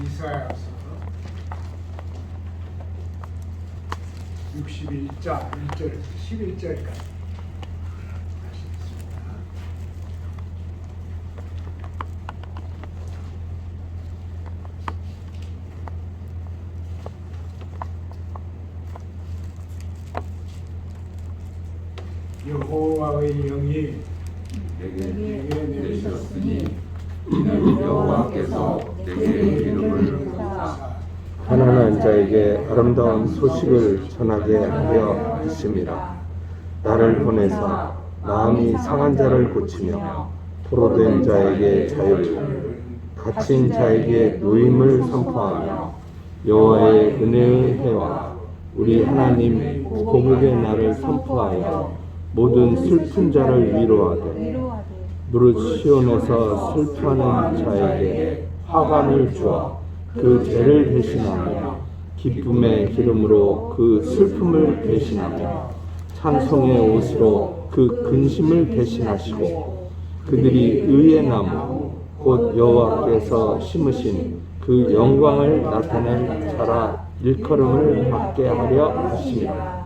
이사야서 61장 1절에서 11절까지 하시겠습니다. 여호와의 영이 내게 내게 내리셨으니 이는 여호와께서 내게 기름을 부으사 가난한 자에게 아름다운 소식을 전하게 하려 하심이라. 나를 보내사 마음이 상한 자를 고치며 포로된 자에게 자유를, 갇힌 자에게 노임을 선포하며 여호와의 은혜의 해와 우리 하나님 복의 날을 선포하여 모든 슬픈 자를 위로하되 무릇 시온에서 슬퍼하는 자에게 화관을 주어 그 죄를 대신하며 기쁨의 기름으로 그 슬픔을 대신하며 찬송의 옷으로 그 근심을 대신하시고 그들이 의의 나무 곧 여호와께서 심으신 그 영광을 나타낼 자라 일컬음을 받게 하려 하시며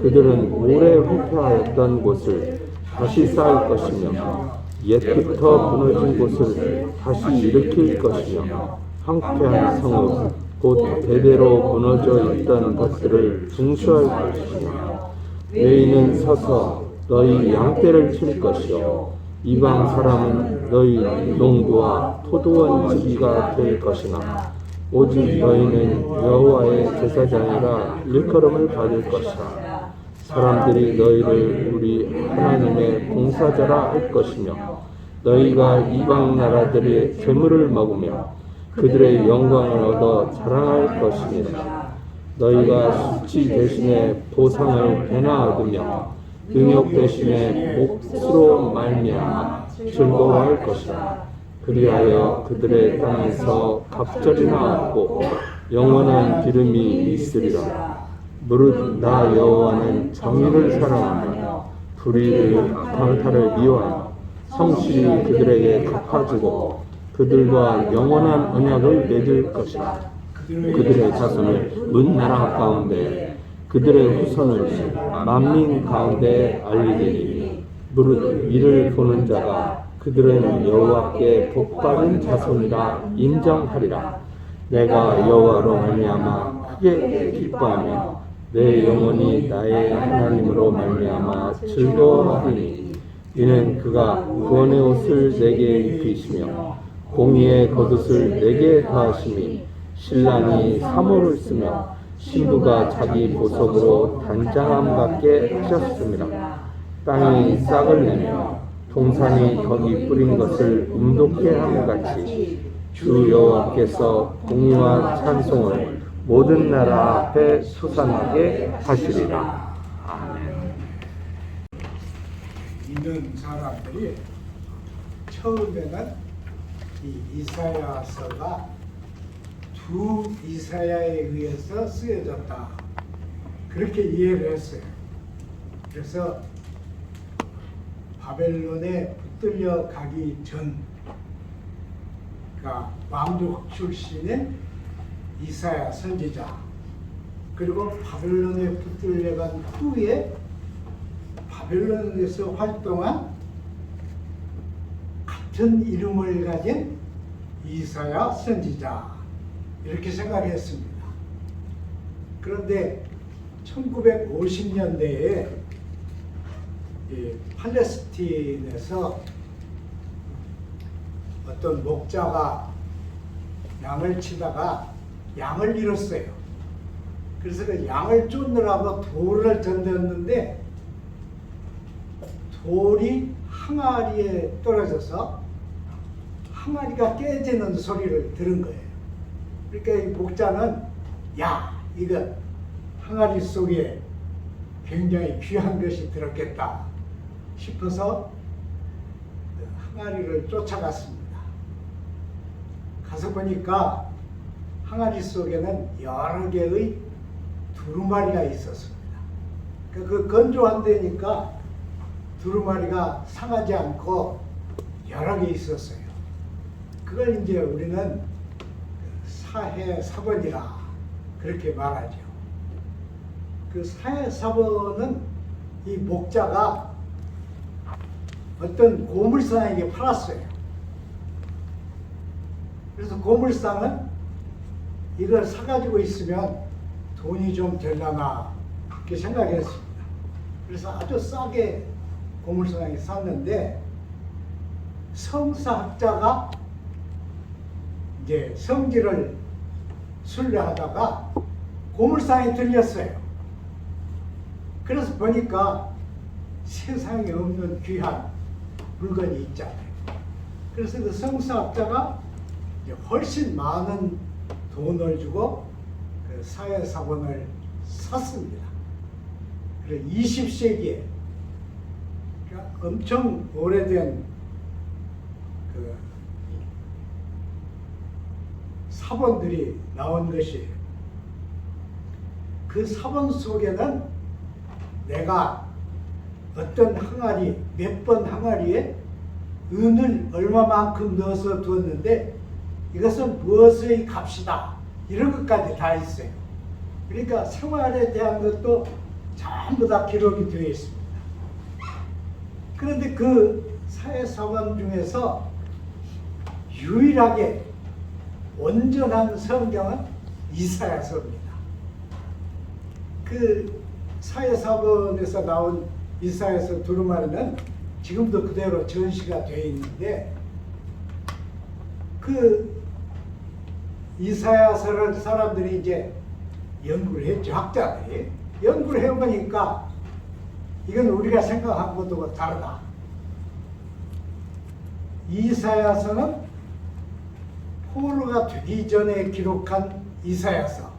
그들은 오래 회폐하였던 곳을 다시 쌓을 것이며 옛부터 무너진 곳을 다시 일으킬 것이며 황폐한 성읍 곧 대대로 무너져 있던 것들을 중수할 것이며 외인은 서서 너희 양떼를 칠 것이요 이방 사람은 너희 농부와 포도원 지기가 될 것이나 오직 너희는 여호와의 제사장이라 일컬음을 받을 것이라. 사람들이 너희를 우리 하나님의 봉사자라 할 것이며 너희가 이방 나라들의 재물을 먹으며 그들의 영광을 얻어 자랑할 것이니라. 너희가 수치 대신에 보상을 배나 얻으며 능욕 대신에 몫으로 말미암아 즐거워할 것이라. 그리하여 그들의 땅에서 갑절이나 얻고 영원한 기름이 있으리라. 무릇 나 여호와는 정의를 사랑하며 불의를 강탈을 미워하며 성실히 그들에게 갚아주고 그들과 영원한 언약을 맺을 것이라. 그들의 자손을 문 나라 가운데 그들의 후손을 만민 가운데 알리리니 무릇 이를 보는 자가 그들은 여호와께 복받은 자손이라 인정하리라. 내가 여호와로 말미암아 크게 기뻐하며 내 영혼이 나의 하나님으로 말미암아 즐거워하리니 이는 그가 구원의 옷을 내게 입히시며 공의의 겉옷을 내게 더하시니 신랑이 사모를 쓰며 신부가 자기 보석으로 단장함 같게 하셨습니다. 땅이 싹을 내며 동산이 거기 뿌린 것을 음독해 함같이 주 여호와께서 공의와 찬송을 모든 나라 앞에 솟아나게 하시리라. 아멘. 있는 사람들이 처음에는 이 이사야서가 두 이사야에 의해서 쓰여졌다 그렇게 이해를 했어요. 그래서 바벨론에 붙들려 가기 전, 그러니까 왕족 출신인 이사야 선지자, 그리고 바벨론에 붙들려간 후에 바벨론에서 활동한 같은 이름을 가진 이사야 선지자, 이렇게 생각했습니다. 그런데 1950년대에 팔레스틴에서 어떤 목자가 양을 치다가 양을 잃었어요. 그래서 그 양을 쫓느라고 돌을 던졌는데 돌이 항아리에 떨어져서 항아리가 깨지는 소리를 들은 거예요. 그러니까 이 목자는 야, 이거 항아리 속에 굉장히 귀한 것이 들었겠다 싶어서 항아리를 쫓아갔습니다. 가서 보니까 항아리 속에는 여러 개의 두루마리가 있었습니다. 그 건조한 데니까 두루마리가 상하지 않고 여러 개 있었어요. 그걸 이제 우리는 사해사번이라 그렇게 말하죠. 그 사해사번은 이 목자가 어떤 고물상에게 팔았어요. 그래서 고물상은 이걸 사가지고 있으면 돈이 좀 되려나 그렇게 생각했습니다. 그래서 아주 싸게 고물상에 샀는데 성사학자가 이제 성지를 순례하다가 고물상에 들렸어요. 그래서 보니까 세상에 없는 귀한 물건이 있잖아요. 그래서 그 성사학자가 이제 훨씬 많은 돈을 주고 그 사해사번을 샀습니다. 그래서 20세기에 그러니까 엄청 오래된 그 사본들이 나온 것이에요. 그 사본 속에는 내가 어떤 항아리, 몇 번 항아리에 은을 얼마만큼 넣어서 두었는데 이것은 무엇의 값이다. 이런 것까지 다 있어요. 그러니까 생활에 대한 것도 전부 다 기록이 되어 있습니다. 그런데 그 사해사번 중에서 유일하게 온전한 성경은 이사야서입니다. 그 사해사번에서 나온 이사야서 두루마리는 지금도 그대로 전시가 되어 있는데 그 이사야서를 사람들이 이제 연구를 했죠. 학자들이 연구를 해보니까 이건 우리가 생각한 것과 다르다. 이사야서는 포로가 되기 전에 기록한 이사야서,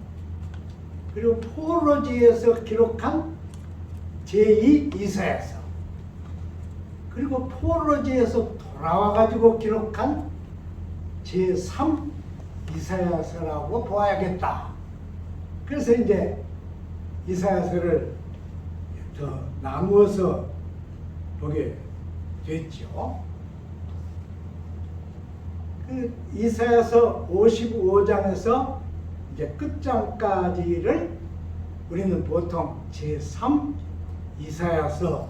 그리고 포로지에서 기록한 제2 이사야서, 그리고 포로지에서 돌아와가지고 기록한 제3 이사야서라고 보아야겠다. 그래서 이제 이사야서를 더 나누어서 보게 됐죠. 그 이사야서 55장에서 이제 끝장까지를 우리는 보통 제3 이사야서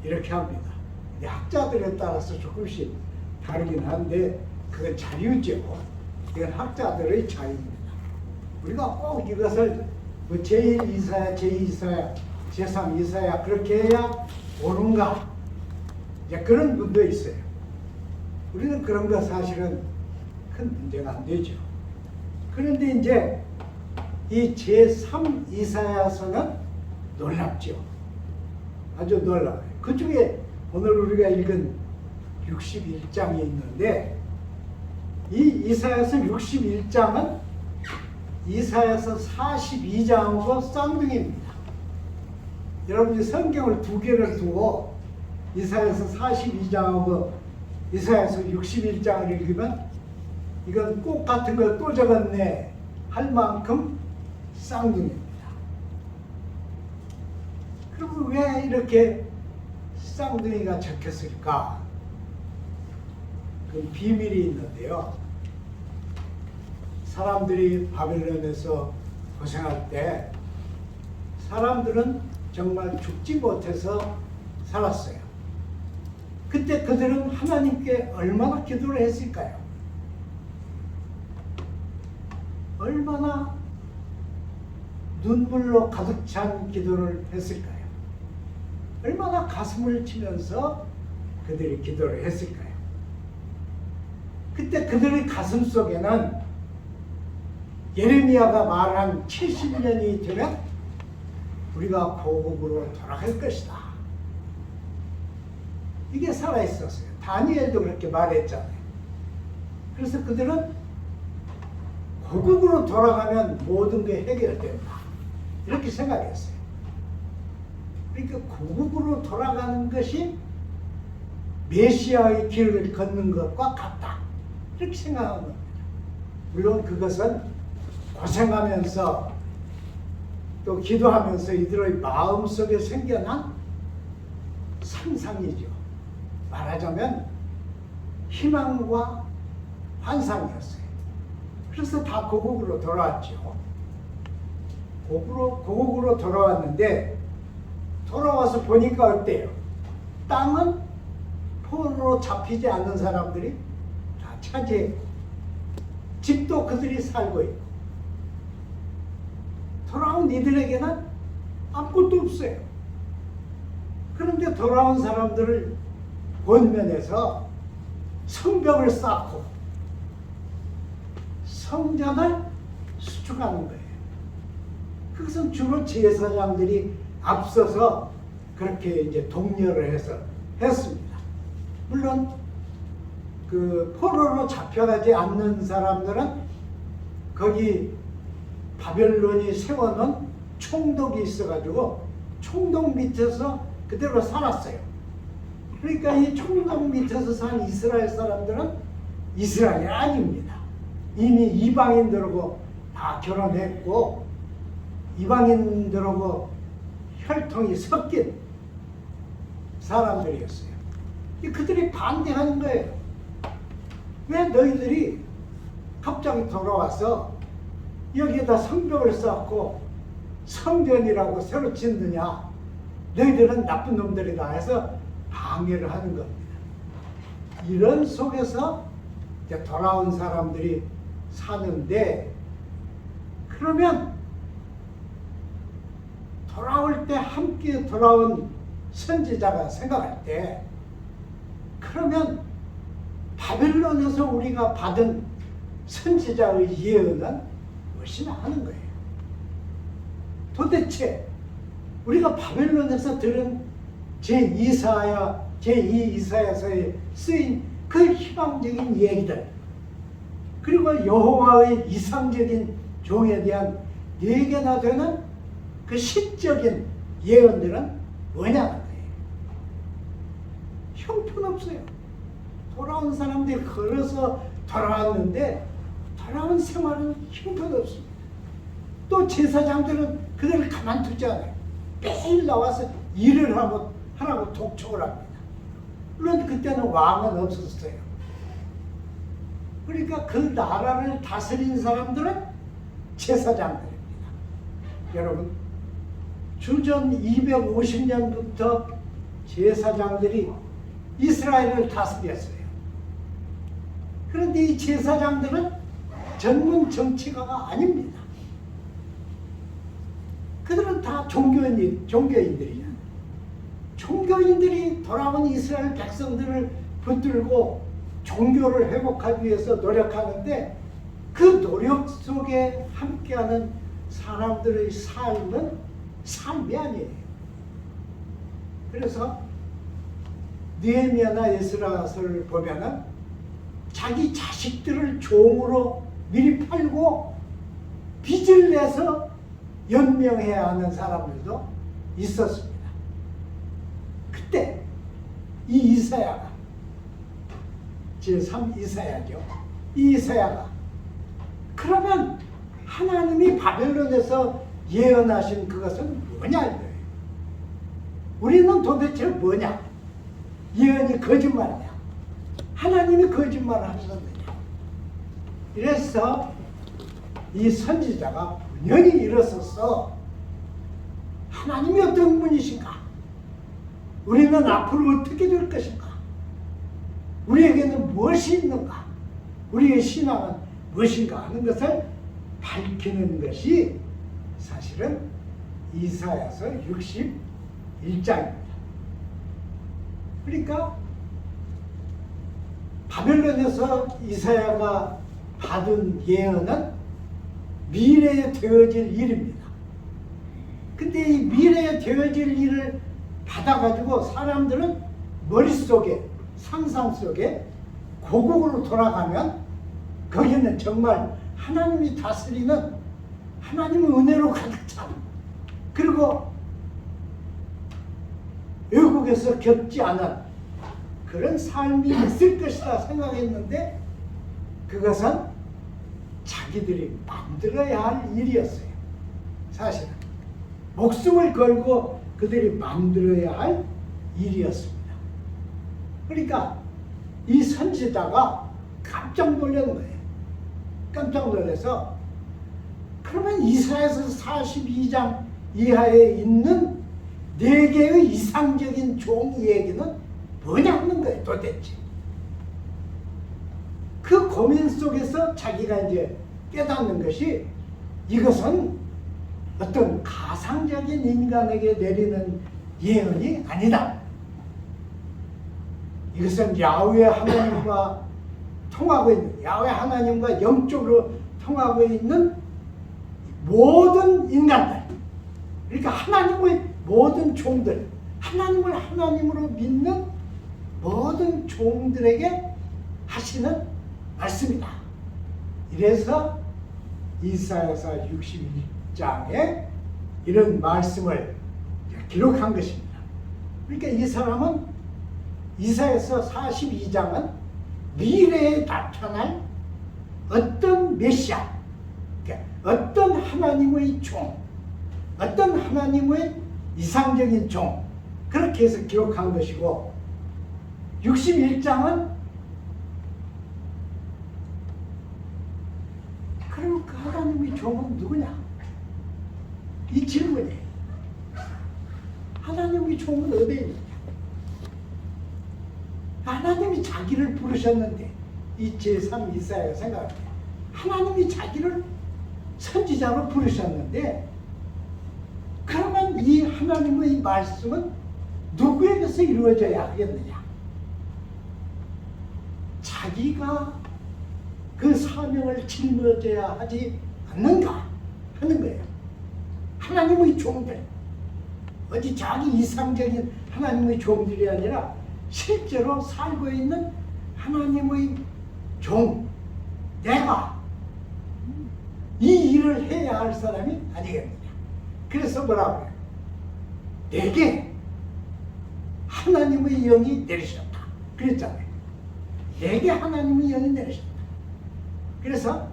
이렇게 합니다. 학자들에 따라서 조금씩 다르긴 한데 그건 자유죠. 이건 학자들의 자유입니다. 우리가 꼭 이것을 뭐 제1 이사야, 제2 이사야, 제3 이사야 그렇게 해야 옳은가? 이제 그런 분도 있어요. 우리는 그런 거 사실은 큰 문제가 안 되죠. 그런데 이제 이 제3 이사야서는 놀랍죠. 아주 놀라워요. 그 중에 오늘 우리가 읽은 61장이 있는데 이 이사야서 61장은 이사야서 42장하고 쌍둥이입니다. 여러분이 성경을 두 개를 두고 이사야서 42장하고 이사야서 61장을 읽으면 이건 꼭 같은 걸 또 적었네 할 만큼 쌍둥이입니다. 그럼 왜 이렇게 쌍둥이가 적혔을까? 그 비밀이 있는데요. 사람들이 바벨론에서 고생할 때 사람들은 정말 죽지 못해서 살았어요. 그때 그들은 하나님께 얼마나 기도를 했을까요? 얼마나 눈물로 가득 찬 기도를 했을까요? 얼마나 가슴을 치면서 그들이 기도를 했을까요? 그때 그들의 가슴 속에는 예레미야가 말한 70년이 되면 우리가 고국으로 돌아갈 것이다. 이게 살아있었어요. 다니엘도 그렇게 말했잖아요. 그래서 그들은 고국으로 돌아가면 모든 게 해결된다. 이렇게 생각했어요. 그러니까 고국으로 돌아가는 것이 메시아의 길을 걷는 것과 같다. 이렇게 생각한 겁니다. 물론 그것은 고생하면서 또 기도하면서 이들의 마음속에 생겨난 상상이죠. 말하자면 희망과 환상이었어요. 그래서 다 고국으로 돌아왔죠. 고국으로 돌아왔는데 돌아와서 보니까 어때요? 땅은 포로로 잡히지 않는 사람들이 다 차지했고 집도 그들이 살고 있고 돌아온 이들에게는 아무것도 없어요. 그런데 돌아온 사람들을 본면에서 성벽을 쌓고 성전을 수축하는 거예요. 그것은 주로 제사장들이 앞서서 그렇게 이제 독려를 해서 했습니다. 물론 그 포로로 잡혀가지 않는 사람들은 거기 바벨론이 세워놓은 총독이 있어가지고 총독 밑에서 그대로 살았어요. 그러니까 이 총독 밑에서 산 이스라엘 사람들은 이스라엘이 아닙니다. 이미 이방인들하고 다 결혼했고 이방인들하고 혈통이 섞인 사람들이었어요. 그들이 반대하는 거예요. 왜 너희들이 갑자기 돌아와서 여기에다 성벽을 쌓고 성전이라고 새로 짓느냐? 너희들은 나쁜 놈들이다 해서 방해를 하는 겁니다. 이런 속에서 이제 돌아온 사람들이 사는데, 그러면 돌아올 때 함께 돌아온 선지자가 생각할 때, 그러면 바벨론에서 우리가 받은 선지자의 예언은 무엇이나 하는 거예요. 도대체 우리가 바벨론에서 들은 제2 이사야서에 쓰인 그 희망적인 얘기들, 그리고 여호와의 이상적인 종에 대한 4개나 되는 그 시적인 예언들은 뭐냐는 거예요. 형편없어요. 돌아온 사람들이 걸어서 돌아왔는데 돌아온 생활은 형편없습니다. 또 제사장들은 그들을 가만두지 않아요. 매일 나와서 일을 하라고 독촉을 합니다. 물론 그때는 왕은 없었어요. 그러니까 그 나라를 다스린 사람들은 제사장들입니다. 여러분, 주전 250년부터 제사장들이 이스라엘을 다스렸어요. 그런데 이 제사장들은 전문 정치가가 아닙니다. 그들은 다 종교인들이야. 종교인들이 돌아온 이스라엘 백성들을 붙들고 종교를 회복하기 위해서 노력하는데, 그 노력 속에 함께하는 사람들의 삶은 삶이 아니에요. 그래서 느헤미야나 에스라서를 보면은 자기 자식들을 종으로 미리 팔고 빚을 내서 연명해야 하는 사람들도 있었습니다. 그때 이 이사야가, 제3 이사야죠. 이 이사야가 그러면 하나님이 바벨론에서 예언하신 그것은 뭐냐 이거예요. 우리는 도대체 뭐냐? 예언이 거짓말이냐? 하나님이 거짓말을 하셨느냐? 이래서 이 선지자가 분명히 일어서서 하나님이 어떤 분이신가? 우리는 앞으로 어떻게 될 것인가? 우리에게는 무엇이 있는가? 우리의 신앙은 무엇인가 하는 것을 밝히는 것이 사실은 이사야서 61장입니다. 그러니까 바벨론에서 이사야가 받은 예언은 미래에 되어질 일입니다. 근데 이 미래에 되어질 일을 받아가지고 사람들은 머릿속에, 상상 속에 고국으로 돌아가면 거기는 정말 하나님이 다스리는 하나님의 은혜로 가득 찬, 그리고 외국에서 겪지 않은 그런 삶이 있을 것이다 생각했는데, 그것은 자기들이 만들어야 할 일이었어요. 사실은 목숨을 걸고 그들이 만들어야 할 일이었습니다. 그러니까 이 선지자가 깜짝 놀란 거예요. 깜짝 놀라서 그러면 이사야서 42장 이하에 있는 4개의 이상적인 종 얘기는 뭐냐 하는 거예요 도대체. 그 고민 속에서 자기가 이제 깨닫는 것이 이것은 어떤 가상적인 인간에게 내리는 예언이 아니다. 이것은 야훼 하나님과 통하고 있는, 야훼 하나님과 영적으로 통하고 있는 모든 인간들, 그러니까 하나님의 모든 종들, 하나님을 하나님으로 믿는 모든 종들에게 하시는 말씀이다. 이래서 이사야서 61장에 이런 말씀을 기록한 것입니다. 그러니까 이 사람은 이사야서 42장은 미래에 나타날 어떤 메시아, 어떤 하나님의 종, 어떤 하나님의 이상적인 종, 그렇게 해서 기록한 것이고, 61장은 그럼 그 하나님의 종은 누구냐? 이 질문이에요. 하나님의 종은 어디에 있느냐? 하나님이 자기를 부르셨는데, 이 제3 이사야가 생각합니다. 하나님이 자기를 선지자로 부르셨는데, 그러면 이 하나님의 말씀은 누구에게서 이루어져야 하겠느냐? 자기가 그 사명을 짊어져야 하지 않는가 하는 거예요. 하나님의 종들, 어디 자기 이상적인 하나님의 종들이 아니라 실제로 살고 있는 하나님의 종, 내가 이 일을 해야 할 사람이 아니겠느냐. 그래서 뭐라고 해요? 내게 하나님의 영이 내리셨다 그랬잖아요. 내게 하나님의 영이 내리셨다. 그래서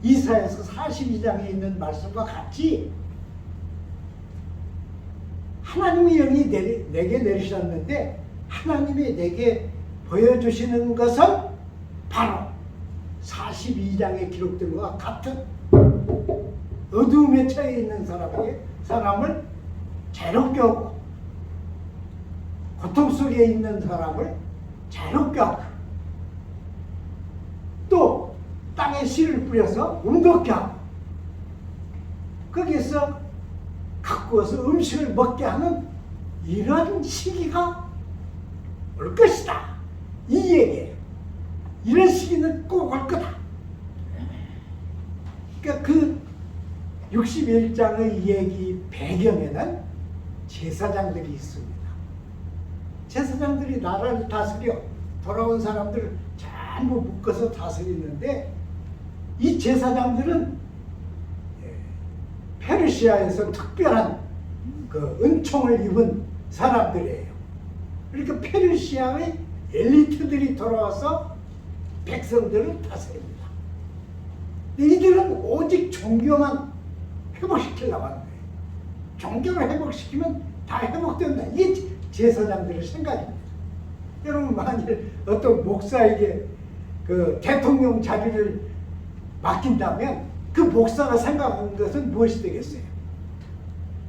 이사야서 42장에 있는 말씀과 같이 하나님의 영이 내게 내리셨는데, 하나님이 내게 보여주시는 것은 바로 42장에 기록된 것과 같은 어두움에 처해 있는 사람을 자유롭게 하고, 고통 속에 있는 사람을 자유롭게 하고, 또 땅에 씨를 뿌려서 음독게 하고, 거기에서 갖고 와서 음식을 먹게 하는 이런 시기가 올 것이다. 이 얘기예요. 이런 시기는 꼭 올 거다. 그러니까 그 61장의 얘기 배경에는 제사장들이 있습니다. 제사장들이 나라를 다스려 돌아온 사람들을 전부 묶어서 다스리는데, 이 제사장들은 페르시아에서 특별한 그 은총을 입은 사람들이에요. 그러니까 페르시아의 엘리트들이 돌아와서 백성들을 다스립니다. 이들은 오직 종교만 회복시키려고 하는 거예요. 종교를 회복시키면 다 회복된다. 이게 제사장들의 생각입니다. 여러분, 만일 어떤 목사에게 그 대통령 자리를 맡긴다면 그 목사가 생각하는 것은 무엇이 되겠어요?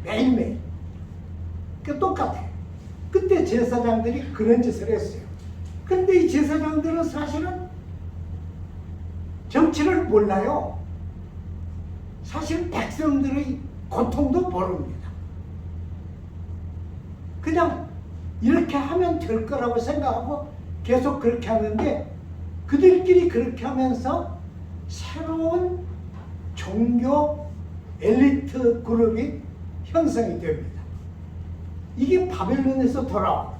매일매일. 그 똑같아요. 그때 제사장들이 그런 짓을 했어요. 그런데 이 제사장들은 사실은 정치를 몰라요. 사실 백성들의 고통도 모릅니다. 그냥 이렇게 하면 될 거라고 생각하고 계속 그렇게 하는데, 그들끼리 그렇게 하면서 새로운 종교 엘리트 그룹이 형성이 됩니다. 이게 바벨론에서 돌아온,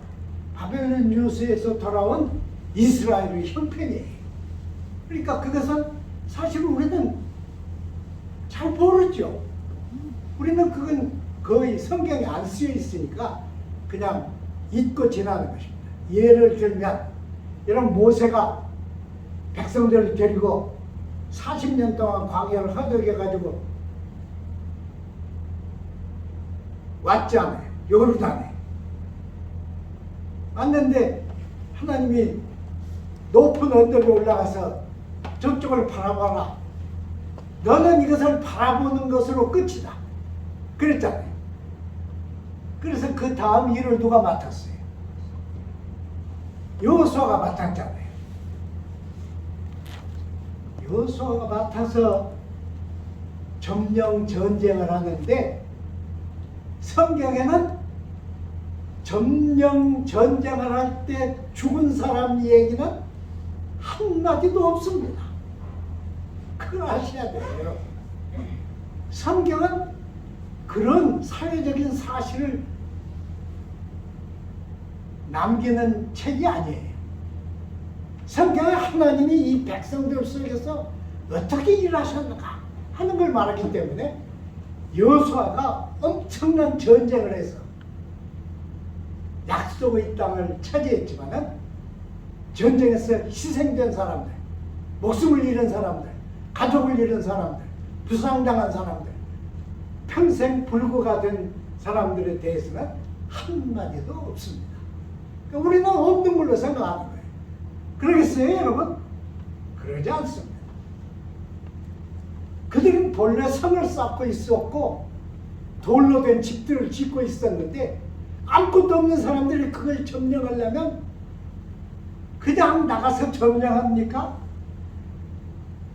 바벨론 뉴스에서 돌아온 이스라엘의 형편이에요. 그러니까 그것은 사실 우리는 잘 모르죠. 우리는 그건 거의 성경에 안 쓰여 있으니까 그냥 잊고 지나는 것입니다. 예를 들면, 여러분, 모세가 백성들을 데리고 40년 동안 광야를 허덕여가지고 왔잖아요. 요르단에 왔는데 하나님이 높은 언덕에 올라가서 저쪽을 바라봐라, 너는 이것을 바라보는 것으로 끝이다. 그랬잖아요. 그래서 그 다음 일을 누가 맡았어요? 여호수아가 맡았잖아요. 여호수아가 맡아서 점령 전쟁을 하는데 성경에는 점령 전쟁을 할 때 죽은 사람 얘기는 한마디도 없습니다. 그걸 아셔야 돼요, 여러분. 성경은 그런 사회적인 사실을 남기는 책이 아니에요. 성경에 하나님이 이 백성들 속에서 어떻게 일하셨는가 하는 걸 말하기 때문에 여호수아가 엄청난 전쟁을 해서 약속의 땅을 차지했지만은 전쟁에서 희생된 사람들, 목숨을 잃은 사람들, 가족을 잃은 사람들, 부상당한 사람들, 평생 불구가 된 사람들에 대해서는 한마디도 없습니다. 그러니까 우리는 없는 걸로 생각하는 거예요. 그러겠어요, 여러분? 그러지 않습니다. 그들은 본래 성을 쌓고 있었고 돌로 된 집들을 짓고 있었는데 아무것도 없는 사람들이 그걸 점령하려면 그냥 나가서 점령합니까?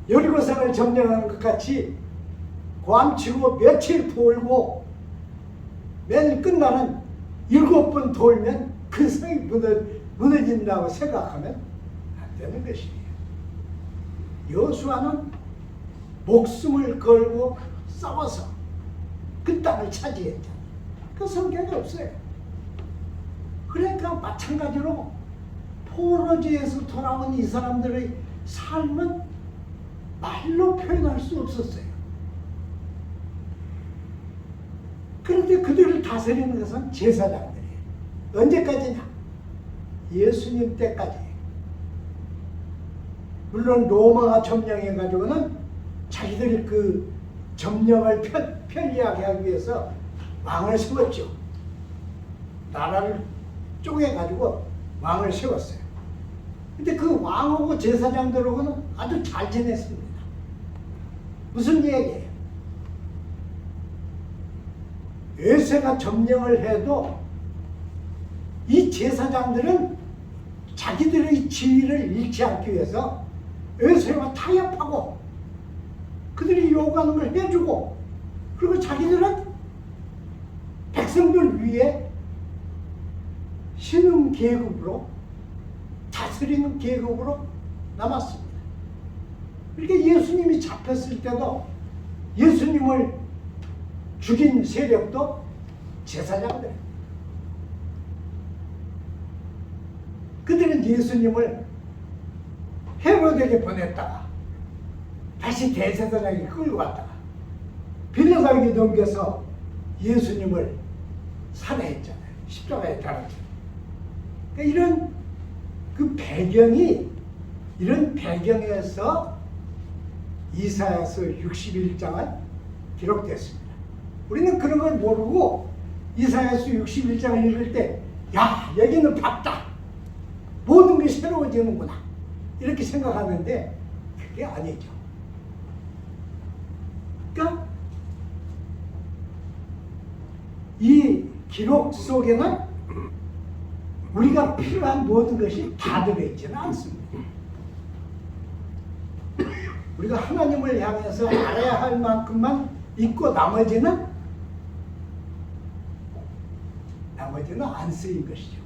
여리고성을 점령하는 것 같이 괌치고 며칠 돌고 매일 끝나는 7번 돌면 그 성이 무너진다고 생각하면 안 되는 것이에요. 여호수아는 목숨을 걸고 싸워서 그 땅을 차지했잖아요. 그 성경이 없어요. 그러니까 마찬가지로 포로지에서 돌아온 이 사람들의 삶은 말로 표현할 수 없었어요. 그런데 그들을 다스리는 것은 제사장들이에요. 언제까지냐? 예수님 때까지. 물론 로마가 점령해가지고는 자기들이 그 점령을 편리하게 하기 위해서 왕을 세웠죠. 나라를 쪼개가지고 왕을 세웠어요. 근데 그 왕하고 제사장들하고는 아주 잘 지냈습니다. 무슨 얘기예요? 외세가 점령을 해도 이 제사장들은 자기들의 지위를 잃지 않기 위해서 외세와 타협하고 그들이 요구하는 걸 해주고 그리고 자기들은 백성들 위에 신흥 계급으로 다스리는 계급으로 남았습니다. 그러니까 예수님이 잡혔을 때도 예수님을 죽인 세력도 제사장들. 그들은 예수님을 헤로데에게 보냈다가 다시 대제사장에게 끌고 갔다가 빌라도에게 넘겨서 예수님을 살해했잖아요. 십자가에 달았죠. 그러니까 이런 그 배경이 이런 배경에서 이사야서 61장은 기록됐습니다. 우리는 그런 걸 모르고 이사야서 61장을 읽을 때 야, 여기는 밝다. 모든 게 새로워지는구나. 이렇게 생각하는데 그게 아니죠. 그러니까 이 기록 속에는 우리가 필요한 모든 것이 다 들어있지는 않습니다. 우리가 하나님을 향해서 알아야 할 만큼만 있고 나머지는 안 쓰인 것이죠.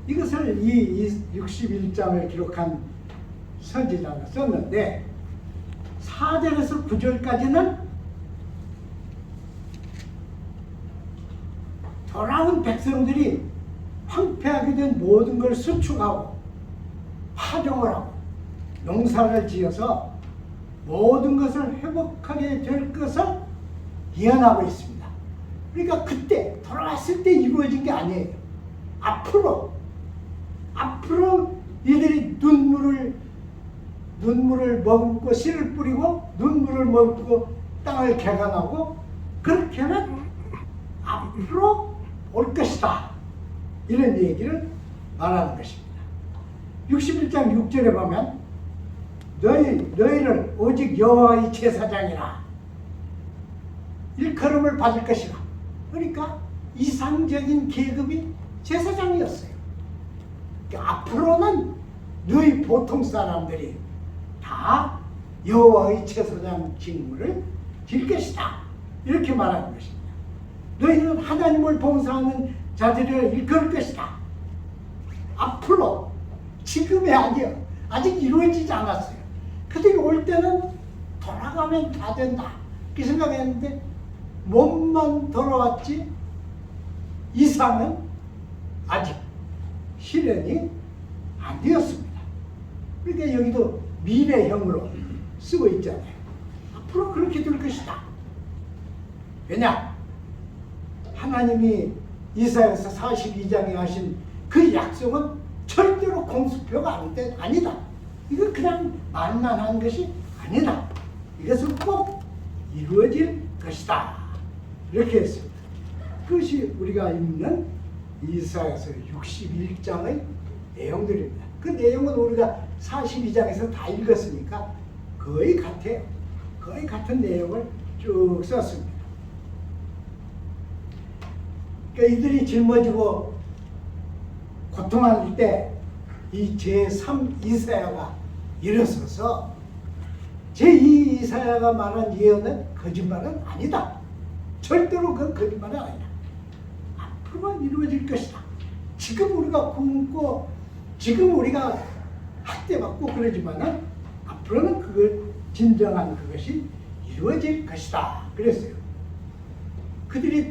이것을 이 61장을 기록한 선지자가 썼는데 4절에서 9절까지는 돌아온 백성들이 황폐하게 된 모든 걸 수축하고 파종을 하고 농사를 지어서 모든 것을 회복하게 될 것을 예언하고 있습니다. 그러니까 그때 돌아왔을 때 이루어진 게 아니에요. 앞으로 이들이 눈물을 머금고 씨를 뿌리고 눈물을 머금고 땅을 개간하고 그렇게 하면 앞으로 올 것이다. 이런 얘기를 말하는 것입니다. 61장 6절에 보면 너희는 오직 여호와의 제사장이라 일컬음을 받을 것이라. 그러니까 이상적인 계급이 제사장이었어요. 그러니까 앞으로는 너희 보통 사람들이 다 여호와의 제사장 직무를 질 것이다. 이렇게 말하는 것입니다. 너희는 하나님을 봉사하는 자들을 일컬을 것이다. 앞으로, 지금이 아니요. 아직 이루어지지 않았어요. 그들이 올 때는 돌아가면 다 된다. 그렇게 생각했는데 몸만 돌아왔지 이상은 아직 실현이 안 되었습니다. 그러니까 여기도 미래형으로 쓰고 있잖아요. 앞으로 그렇게 될 것이다. 왜냐? 하나님이 이사야서 42장에 하신 그 약속은 절대로 공수표가 아니다. 이거 그냥 말만 한 것이 아니다. 이것은 꼭 이루어질 것이다. 이렇게 했습니다. 그것이 우리가 읽는 이사야서 61장의 내용들입니다. 그 내용은 우리가 42장에서 다 읽었으니까 거의 같아요. 거의 같은 내용을 쭉 썼습니다. 그러니까 이들이 짊어지고 고통할 때 이 제3 이사야가 일어서서 제2 이사야가 말한 예언은 거짓말은 아니다. 절대로 그 거짓말은 아니다. 앞으로만 이루어질 것이다. 지금 우리가 굶고 지금 우리가 학대받고 그러지만은 앞으로는 그 진정한 그것이 이루어질 것이다. 그랬어요. 그들이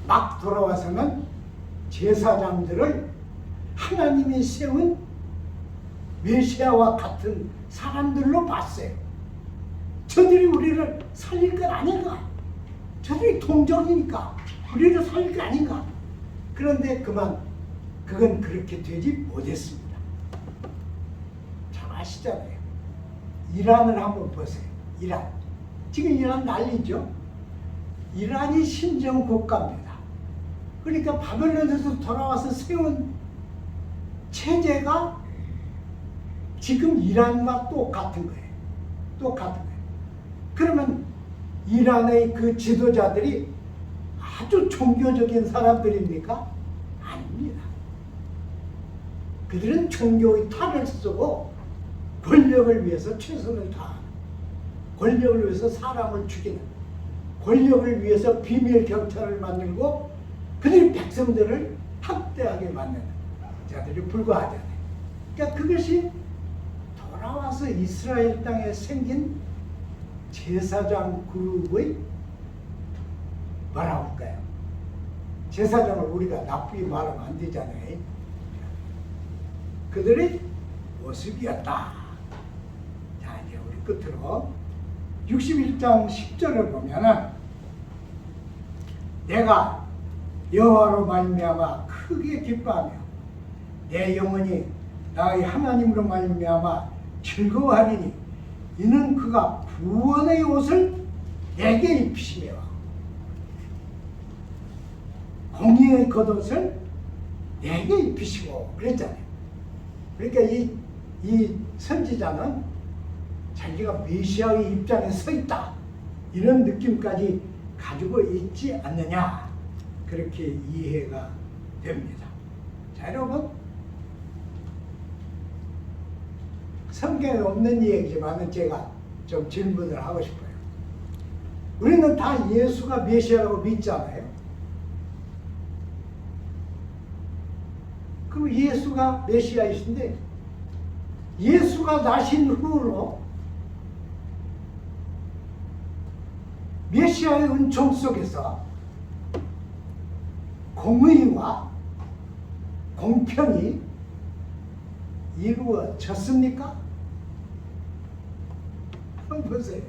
막 돌아와서는 제사장들을 하나님이 세운 메시아와 같은 사람들로 봤어요. 저들이 우리를 살릴 것 아닌가? 저들이 동정이니까 우리를 살릴 것 아닌가? 그런데 그건 그렇게 되지 못했습니다. 잘 아시잖아요. 이란을 한번 보세요. 이란. 지금 이란 난리죠. 이란이 신정국가입니다. 그러니까 바벨론에서 돌아와서 세운 체제가 지금 이란과 똑같은 거예요. 똑같은 거예요. 그러면 이란의 그 지도자들이 아주 종교적인 사람들입니까? 아닙니다. 그들은 종교의 탈을 쓰고 권력을 위해서 최선을 다하는, 권력을 위해서 사람을 죽이는, 권력을 위해서 비밀 경찰을 만들고 그들이 백성들을 학대하게 만드는 자들이 불과하잖아요. 그러니까 그것이 돌아와서 이스라엘 땅에 생긴 제사장 그룹의 뭐라고 할까요? 제사장을 우리가 나쁘게 말하면 안 되잖아요. 그들의 모습이었다. 자, 이제 우리 끝으로 61장 10절을 보면은 내가 여호와로 말미암아 크게 기뻐하며 내 영혼이 나의 하나님으로 말미암아 즐거워하리니 이는 그가 구원의 옷을 내게 입히시며 공의의 겉옷을 내게 입히시고 그랬잖아요. 그러니까 이 선지자는 자기가 메시아의 입장에 서 있다 이런 느낌까지 가지고 있지 않느냐 그렇게 이해가 됩니다. 자, 여러분 성경에 없는 얘기지만 제가 좀 질문을 하고 싶어요. 우리는 다 예수가 메시아라고 믿잖아요. 그럼 예수가 메시아이신데 예수가 나신 후로 메시아의 은총 속에서 공의와 공평이 이루어졌습니까? 한번 보세요.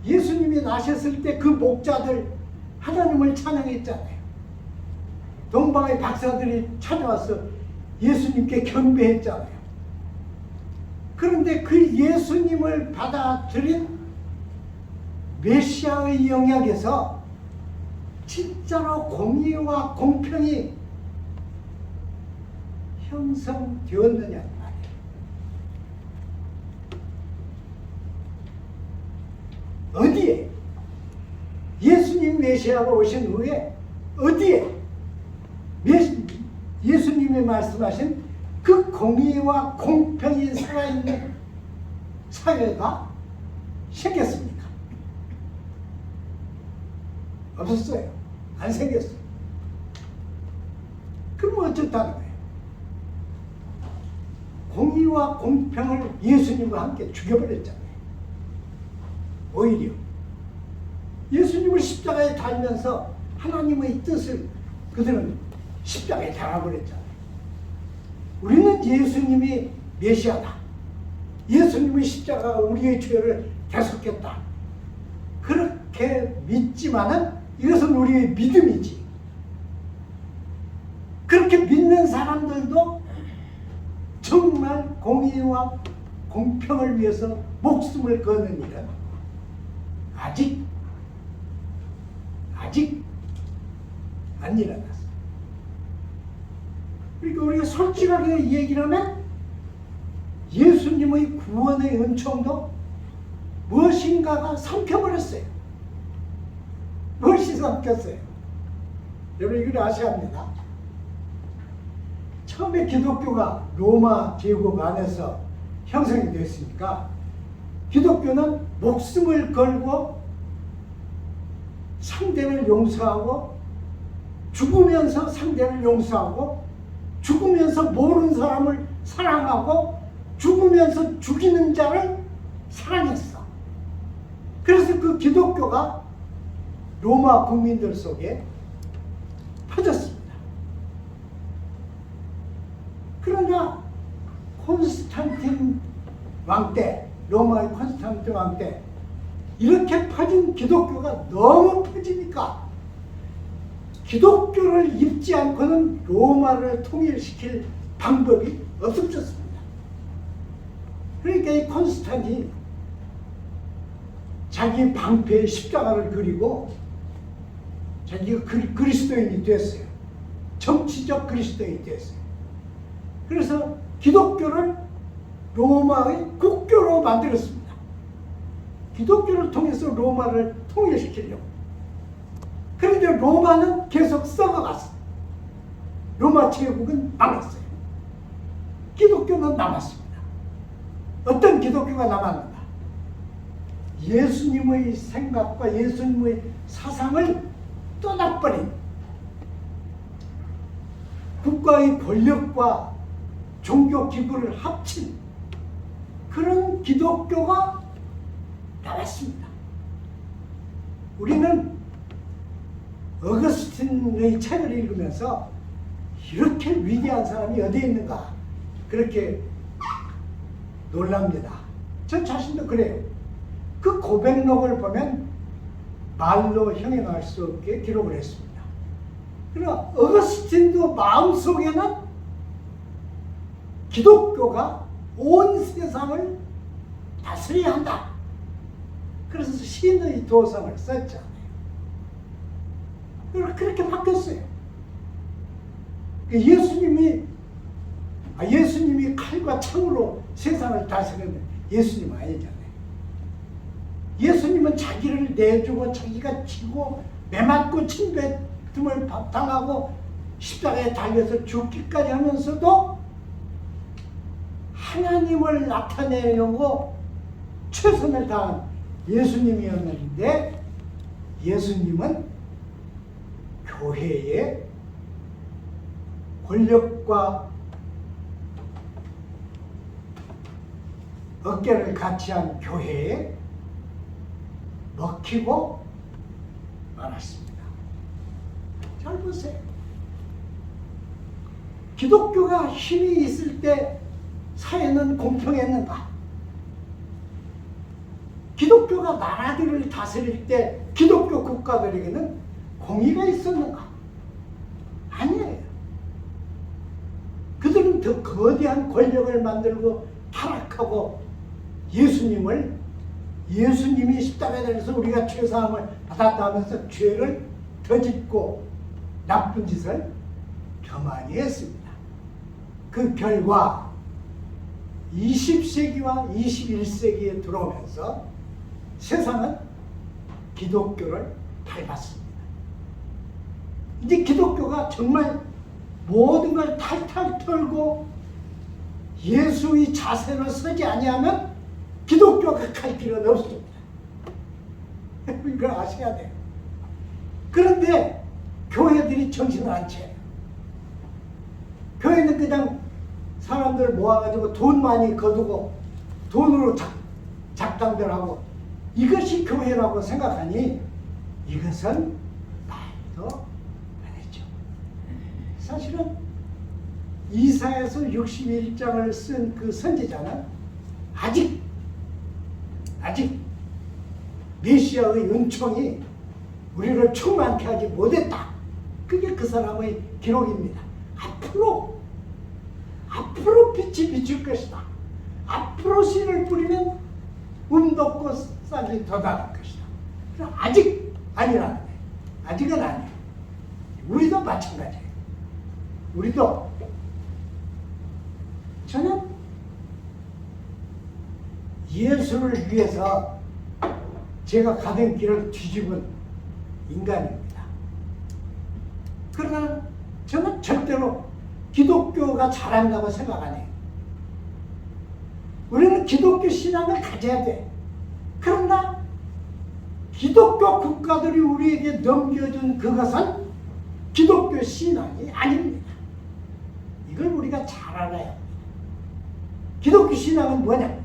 예수님이 나셨을 때 그 목자들 하나님을 찬양했잖아요. 동방의 박사들이 찾아와서 예수님께 경배했잖아요. 그런데 그 예수님을 받아들인 메시아의 영역에서 진짜로 공의와 공평이 형성되었느냐는 말이에요. 어디에? 예수님 메시아가 오신 후에 어디에? 예수님이 말씀하신 그 공의와 공평이 살아있는 사회가 생겼습니까? 없었어요. 안 생겼어요. 그럼 어쩌다는 거예요? 공의와 공평을 예수님과 함께 죽여버렸잖아요. 오히려 예수님을 십자가에 달면서 하나님의 뜻을 그들은 십자가에 달아버렸잖아요. 우리는 예수님이 메시아다. 예수님의 십자가가 우리의 죄를 대속했다. 그렇게 믿지만은 이것은 우리의 믿음이지. 그렇게 믿는 사람들도 정말 공의와 공평을 위해서 목숨을 거는 일은 아직 안 일어났어. 그러니까 우리가 솔직하게 얘기를 하면 예수님의 구원의 은총도 무엇인가가 삼켜버렸어요. 무엇이 삼켰어요? 여러분 이걸 아셔야 합니다. 처음에 기독교가 로마 제국 안에서 형성이 됐으니까 기독교는 목숨을 걸고 상대를 용서하고 죽으면서 상대를 용서하고 죽으면서 모르는 사람을 사랑하고 죽으면서 죽이는 자를 사랑했어. 그래서 그 기독교가 로마 국민들 속에 퍼졌습니다. 그러나 콘스탄틴 왕 때, 로마의 콘스탄틴 왕 때 이렇게 퍼진 기독교가 너무 퍼지니까 기독교를 입지 않고는 로마를 통일시킬 방법이 없어졌습니다. 그러니까 이 콘스탄틴이 자기 방패에 십자가를 그리고 자기가 그리스도인이 됐어요. 정치적 그리스도인이 됐어요. 그래서 기독교를 로마의 국교로 만들었습니다. 기독교를 통해서 로마를 통일시키려고. 그런데 로마는 계속 썩어갔어요. 로마 제국은 망했어요. 기독교는 남았습니다. 어떤 기독교가 남았는가? 예수님의 생각과 예수님의 사상을 떠나버린 국가의 권력과 종교 기구를 합친 그런 기독교가 나왔습니다. 우리는 어거스틴의 책을 읽으면서 이렇게 위대한 사람이 어디에 있는가 그렇게 놀랍니다. 저 자신도 그래요. 그 고백록을 보면 말로 형용할 수 없게 기록을 했습니다. 그러나 어거스틴도 마음속에는 기독교가 온 세상을 다스려야 한다. 그래서 신의 도성을 썼잖아요. 그렇게 바뀌었어요. 예수님이 칼과 창으로 세상을 다스리는 예수님은 아니잖아요. 예수님은 자기를 내주고 자기가 지고 매맞고 침뱉음을 당하고 십자가에 달려서 죽기까지 하면서도 하나님을 나타내려고 최선을 다한 예수님이었는데 예수님은 교회의 권력과 어깨를 같이 한 교회에 먹히고 말았습니다. 잘 보세요. 기독교가 힘이 있을 때 사회는 공평했는가? 기독교가 나라들을 다스릴 때 기독교 국가들에게는 공의가 있었는가? 아니에요. 그들은 더 거대한 권력을 만들고 타락하고 예수님이 십자가에 달려서 우리가 죄사함을 받았다 하면서 죄를 더 짓고 나쁜 짓을 교만히 했습니다. 그 결과 20세기와 21세기에 들어오면서 세상은 기독교를 밟았습니다. 이제 기독교가 정말 모든 걸 탈탈 털고 예수의 자세로 서지 아니하면 기독교가 갈 길은 없습니다. 이걸 아셔야 돼요. 그런데 교회들이 정신을 안 차려요. 교회는 그냥 사람들 모아가지고 돈 많이 거두고 돈으로 작당들 하고 이것이 교회라고 생각하니 이것은 말도 안 했죠. 사실은 이사야서 61장을 쓴 그 선지자는 아직 메시아의 은총이 우리를 충만케 하지 못했다. 그게 그 사람의 기록입니다. 앞으로 빛이 비출 것이다. 앞으로 씨를 뿌리면 덥고 쌀이 더 나갈 것이다. 그럼 아직 아니라는 거예요. 아직은 아니에요. 우리도 마찬가지예요. 우리도 저는 예수를 위해서 제가 가던 길을 뒤집은 인간입니다. 그러나 저는 절대로 기독교가 잘한다고 생각 안 해요. 우리는 기독교 신앙을 가져야 돼. 그러나 기독교 국가들이 우리에게 넘겨준 그것은 기독교 신앙이 아닙니다. 이걸 우리가 잘 알아야 합니다. 기독교 신앙은 뭐냐?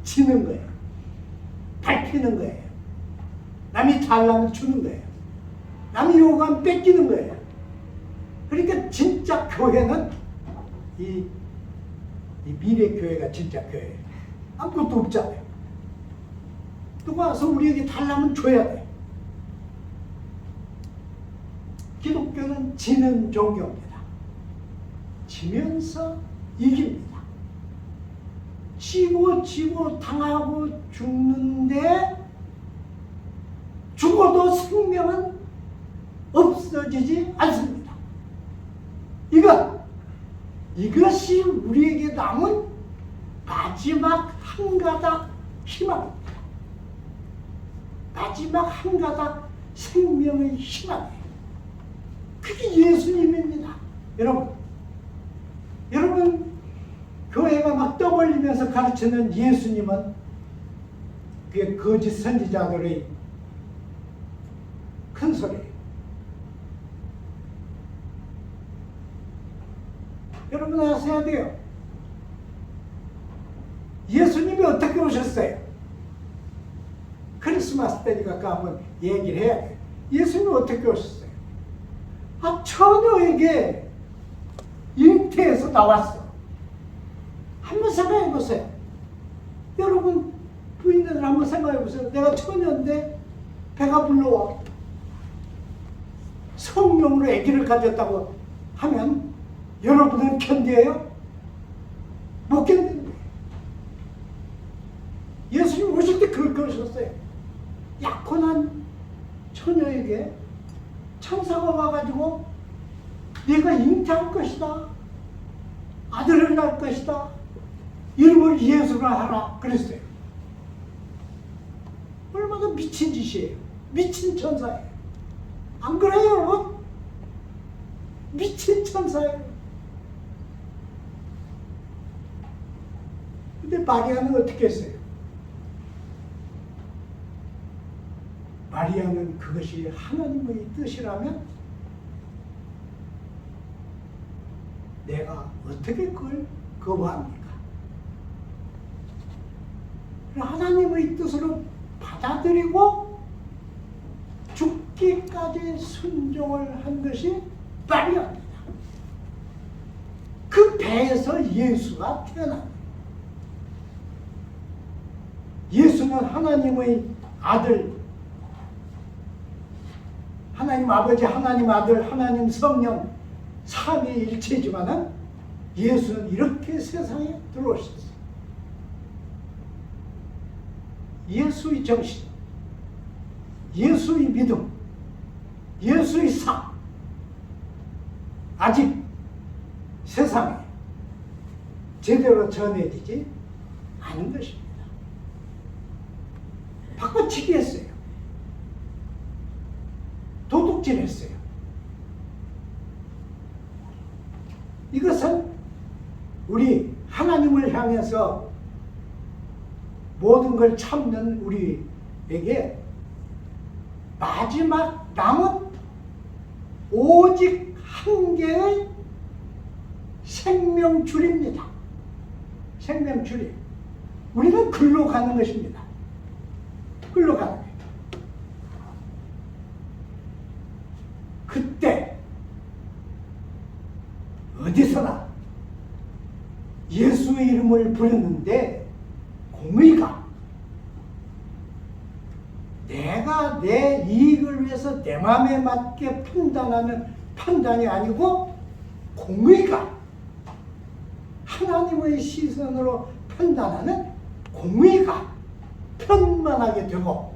지는 거예요. 밟히는 거예요. 남이 달라면 주는 거예요. 남이 요구하면 뺏기는 거예요. 그러니까 진짜 교회는 이 미래 교회가 진짜 교회예요. 아무것도 없잖아요. 누가 와서 우리에게 달라면 줘야 돼. 기독교는 지는 종교입니다. 지면서 이깁니다. 지고 당하고 죽는데 죽어도 생명은 없어지지 않습니다. 이것이 우리에게 남은 마지막 한 가닥 희망입니다. 마지막 한 가닥 생명의 희망이에요. 그게 예수님입니다. 여러분 교회가 막 떠벌리면서 가르치는 예수님은 그게 거짓 선지자들의 큰 소리예요. 여러분 아셔야 돼요. 예수님이 어떻게 오셨어요? 크리스마스 때니까 한번 얘기를 해야 돼요. 예수님이 어떻게 오셨어요? 처녀에게 잉태해서 나왔어. 한번 생각해 보세요. 여러분 부인들 한번 생각해 보세요. 내가 처녀인데 배가 불러와. 성령으로 아기를 가졌다고 하면 여러분은 견뎌요? 못 견딘다. 예수님 오실 때 그렇게 오셨어요. 약혼한 처녀에게 천사가 와가지고 네가 잉태할 것이다. 아들을 낳을 것이다. 이름을 예수라 하라 그랬어요. 얼마나 미친 짓이에요. 미친 천사예요. 안 그래요 여러분? 미친 천사예요. 근데 마리아는 어떻게 했어요? 마리아는 그것이 하나님의 뜻이라면 내가 어떻게 그걸 거부합니까? 하나님의 뜻으로 받아들이고 죽기까지 순종을 한 것이 마리아입니다. 그 배에서 예수가 태어납니다. 예수는 하나님의 아들, 하나님 아버지, 하나님 아들, 하나님 성령 삼위일체지만은 예수는 이렇게 세상에 들어오셨어요. 예수의 정신, 예수의 믿음, 예수의 삶, 아직 세상에 제대로 전해지지 않은 것입니다. 바꿔치기 했어요. 도둑질했어요. 이것은 우리 하나님을 향해서 모든 걸 참는 우리에게 마지막 남은 오직 한 개의 생명줄입니다. 생명줄이. 우리는 글로 가는 것입니다. 글로 가는 거예요. 그때 어디서나 예수의 이름을 부르는데 공의가 내가 내 이익을 위해서 내 마음에 맞게 판단하는 판단이 아니고 공의가 하나님의 시선으로 판단하는 공의가 편만하게 되고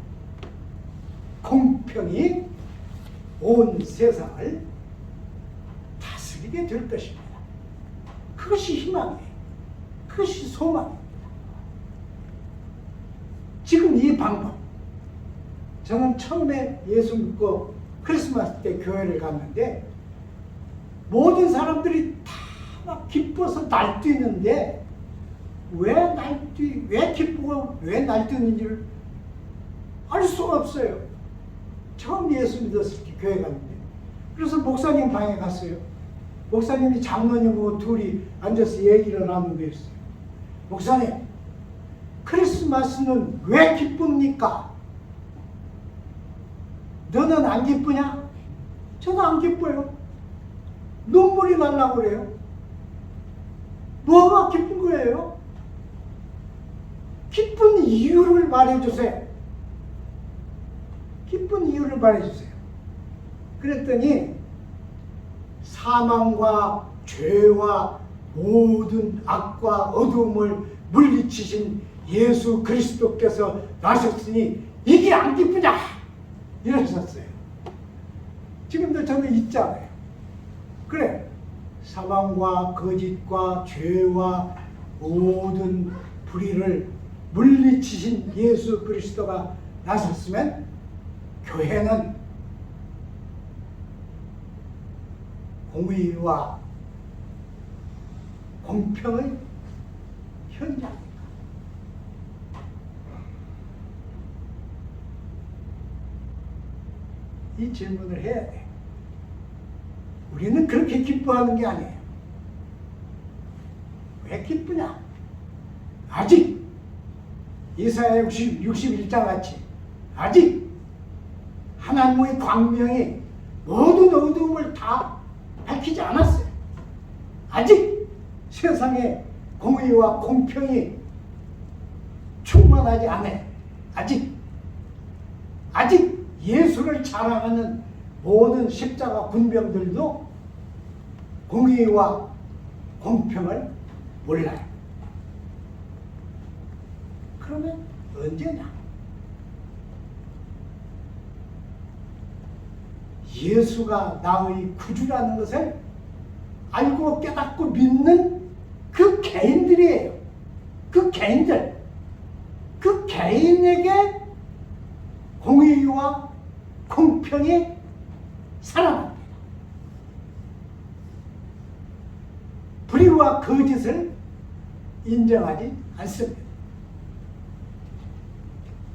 공평이 온 세상을 다스리게 될 것입니다. 그것이 희망이에요. 그것이 소망입니다. 지금 이 방법, 저는 처음에 예수 믿고 크리스마스 때 교회를 갔는데 모든 사람들이 다 막 기뻐서 날뛰는데 왜 기쁘고 왜 날뛰는지를 알 수가 없어요. 처음 예수 믿었을 때 교회 갔는데. 그래서 목사님 방에 갔어요. 목사님이 장로님하고 둘이 앉아서 얘기를 나누고 있어요. 목사님, 크리스마스는 왜 기쁩니까? 너는 안 기쁘냐? 저는 안 기뻐요. 눈물이 날라고 그래요. 뭐가 기쁜 거예요? 기쁜 이유를 말해주세요. 기쁜 이유를 말해주세요. 그랬더니 사망과 죄와 모든 악과 어두움을 물리치신 예수 그리스도께서 나셨으니 이게 안 기쁘냐? 이러셨어요. 지금도 저는 있잖아요. 그래, 사망과 거짓과 죄와 모든 불의를 물리치신 예수 그리스도가 나섰으면 교회는 공의와 공평의 현장입니다. 이 질문을 해야 돼. 우리는 그렇게 기뻐하는 게 아니에요. 왜 기쁘냐? 아직 이사야 61장 같이 아직 하나님의 광명이 모든 어두움을 다 밝히지 않았어요. 아직 세상에 공의와 공평이 충만하지 않아요. 아직 예수를 자랑하는 모든 십자가 군병들도 공의와 공평을 몰라요. 그러면 언제냐? 예수가 나의 구주라는 것을 알고 깨닫고 믿는 그 개인들이에요. 그 개인에게 공의와 공평이 살아납니다. 불의와 거짓을 인정하지 않습니다.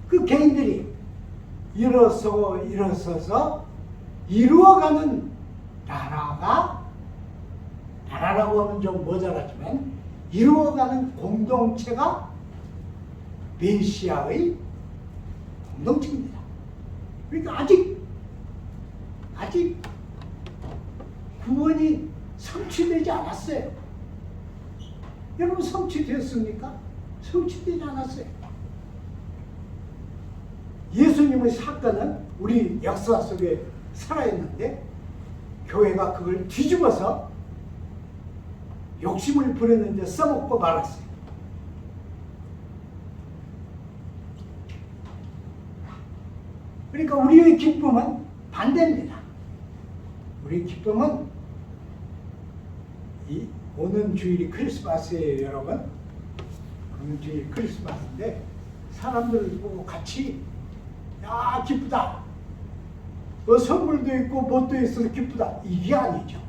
그 개인들이 일어서서 이루어가는 나라라고 하면 좀 모자라지만 이루어가는 공동체가 메시아의 공동체입니다. 그러니까 아직 구원이 성취되지 않았어요. 여러분 성취됐습니까? 성취되지 않았어요. 예수님의 사건은 우리 역사 속에 살아있는데 교회가 그걸 뒤집어서 욕심을 부렸는데 써먹고 말았어요. 그러니까 우리의 기쁨은 반대입니다. 우리의 기쁨은 이 오는 주일이 크리스마스예요, 여러분. 오는 주일 크리스마스인데 사람들 보고 같이 야 기쁘다. 뭐 선물도 있고 뭣도 있어서 기쁘다. 이게 아니죠.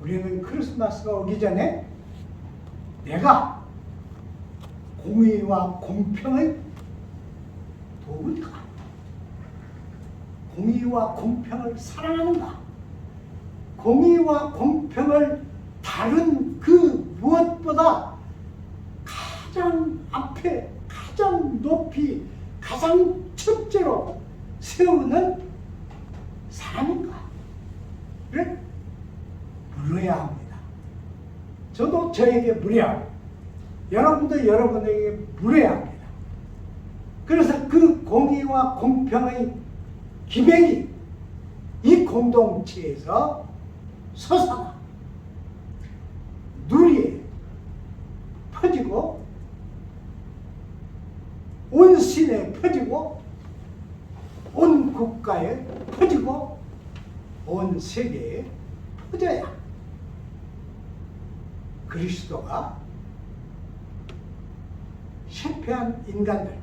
우리는 크리스마스가 오기 전에 내가 공의와 공평을 도우는가? 공의와 공평을 사랑하는가? 공의와 공평을 다른 그 무엇보다 가장 앞에, 가장 높이, 가장 첫째로 세우는 사람인가를 물어야 합니다. 저도 저에게 물어야, 여러분도 여러분에게 물어야 합니다. 그래서 그 공의와 공평의 기백이 이 공동체에서 솟아나 누리에 퍼지고 온 시내에 퍼지고 온 국가에 퍼지고 온 세계에 퍼져야 그리스도가 실패한 인간들,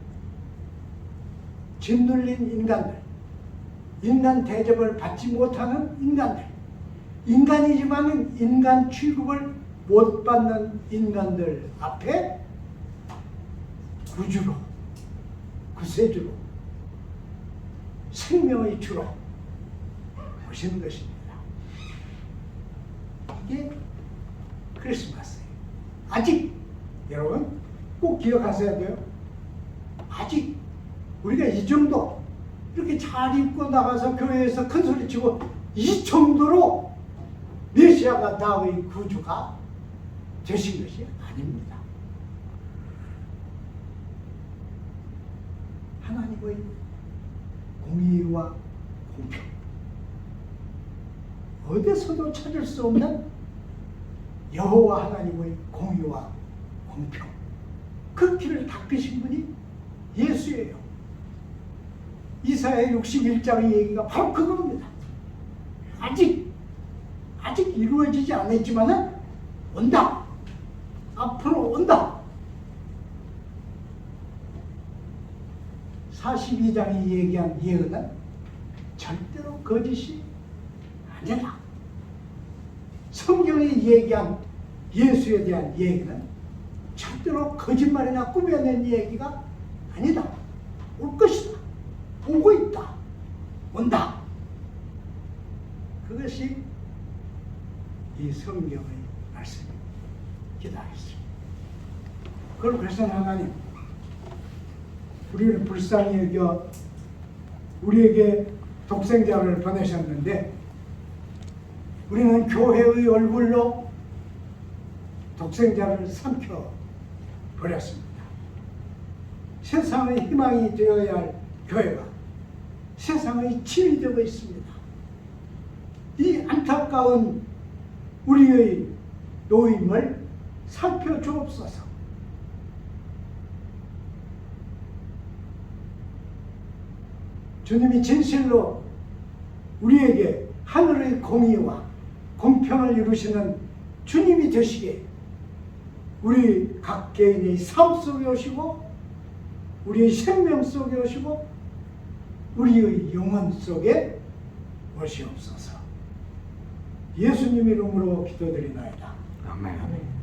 짓눌린 인간들, 인간 대접을 받지 못하는 인간들, 인간이지만 인간 취급을 못 받는 인간들 앞에 구주로, 구세주로, 생명의 주로 오시는 것입니다. 이게 크리스마스예요. 아직 여러분 꼭 기억하셔야 돼요. 아직 우리가 이 정도 이렇게 잘 입고 나가서 교회에서 큰 소리 치고 이 정도로 메시아가 나의 구주가 되신 것이 아닙니다. 하나님의 공의와 공평, 어디서도 찾을 수 없는 여호와 하나님의 공의와 공평, 그 길을 닦으신 분이 예수예요. 이사야 61장의 얘기가 바로 그겁니다. 아직 이루어지지 않았지만은 온다. 앞으로 온다. 42장이 얘기한 예언은 절대로 거짓이 아니다. 성경이 얘기한 예수에 대한 얘기는 절대로 거짓말이나 꾸며낸 얘기가 아니다. 올 것이다. 오고 있다. 온다. 그것이 이 성경의 말씀입니다. 기다렸습니다. 그걸 그래서 하나님 우리를 불쌍히 여겨 우리에게 독생자를 보내셨는데 우리는 교회의 얼굴로 독생자를 삼켜 버렸습니다. 세상의 희망이 되어야 할 교회가 세상의 짐이 되고 있습니다. 이 안타까운 우리의 노임을 살펴주옵소서. 주님이 진실로 우리에게 하늘의 공의와 공평을 이루시는 주님이 되시기에 우리 각 개인의 삶 속에 오시고 우리의 생명 속에 오시고 우리의 영혼 속에 오시옵소서. 예수님 이름으로 기도드리나이다. 아멘.